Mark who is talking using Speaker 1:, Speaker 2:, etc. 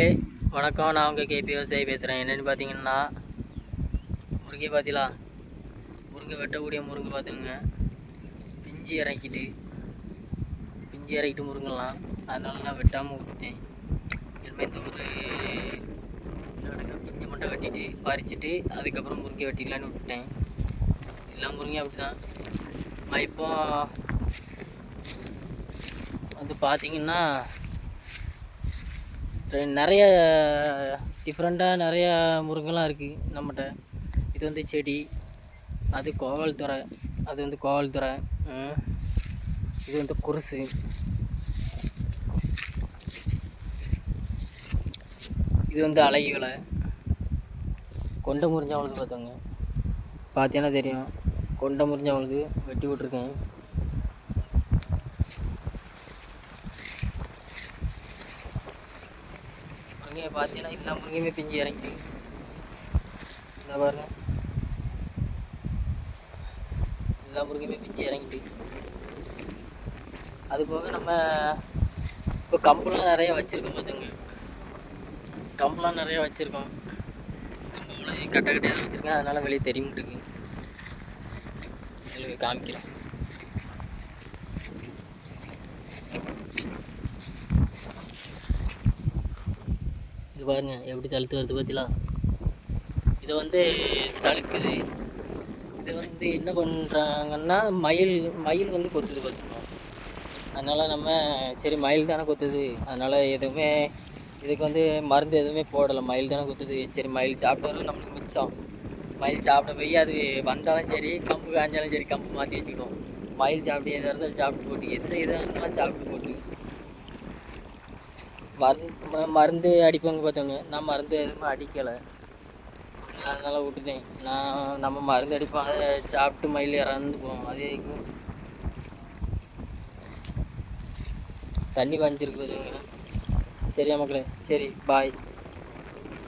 Speaker 1: ஏய் வணக்கம், நான் உங்கள் கேபி விவசாயி பேசுகிறேன். என்னென்னு பார்த்தீங்கன்னா, முருங்கை பார்த்தீங்களா, முருங்கை வெட்டக்கூடிய முருங்கை பார்த்துங்க, பிஞ்சு இறக்கிட்டு முருங்கலாம். அதனால நான் வெட்டாமல் விட்டுட்டேன். இனிமேல் இந்த ஒரு பிஞ்சு மட்டும் வெட்டிட்டு பறிச்சுட்டு அதுக்கப்புறம் முருங்கை வெட்டிக்கலான்னு விட்டுட்டேன். எல்லா முருங்கையும் அப்படி தான். இப்போ வந்து பார்த்தீங்கன்னா நிறைய டிஃப்ரெண்ட்டாக நிறையா முருங்கெல்லாம் இருக்குது நம்மகிட்ட. இது வந்து செடி, அது கோவல்துறை, அது வந்து கோவல்துறை, இது வந்து குருசு, இது வந்து அழகி விலை. கொண்டை முறிஞ்சவங்களுக்கு பார்த்தோங்க, பார்த்தீங்கன்னா தெரியும். கொண்டை முறிஞ்சவங்களுக்கு வெட்டி விட்ருக்கேன். முருங்கையை பார்த்தீங்கன்னா எல்லா முருங்கையுமே பிஞ்சு இறங்கிட்டு இந்த பாருங்க, எல்லா முருங்கையுமே பிஞ்சு இறங்கிட்டு. அது போக நம்ம இப்போ கம்பெலாம் நிறைய வச்சுருக்கோம் பார்த்துங்க. கம்பெலாம் நிறைய வச்சுருக்கோம். கம்பெலாம் கட்டையாக தான் வச்சுருக்கேன். அதனால் வெளியே தெரிய மாட்டேங்குது. உங்களுக்கு காமிக்கிறேன். இது பாருங்க எப்படி தழுத்து வருது பார்த்தீங்களா. இதை வந்து தழுக்குது. இதை வந்து என்ன பண்ணுறாங்கன்னா, மயில் வந்து கொத்துது பார்த்துக்கணும். அதனால் நம்ம சரி மயில் தானே கொத்துது, அதனால் எதுவுமே இதுக்கு வந்து மருந்து எதுவுமே போடலை. மயில் தானே கொத்துது, சரி மயில் சாப்பிட்டு வரும், நம்மளுக்கு மிச்சம். மயில் சாப்பிட போய் அது வந்தாலும் சரி, கம்பு காய்ஞ்சாலும் சரி, கம்பு மாற்றி வச்சுக்கிட்டோம். மயில் சாப்பிட்டு எதாக இருந்தாலும் சாப்பிட்டு போட்டு, எந்த இதாக இருந்தாலும் சாப்பிட்டு போட்டு. மருந்து அடிப்பாங்க பார்த்தவங்க, நான் மருந்து எதுவுமே அடிக்கலை. அதனால் விட்டுட்டேன். நம்ம மருந்து அடிப்போம், அதை சாப்பிட்டு மயில் இறந்து போவோம். அதே தண்ணி பாய்ஞ்சிருக்கு பார்த்தவங்க. சரியா மக்களே, சரி பாய்.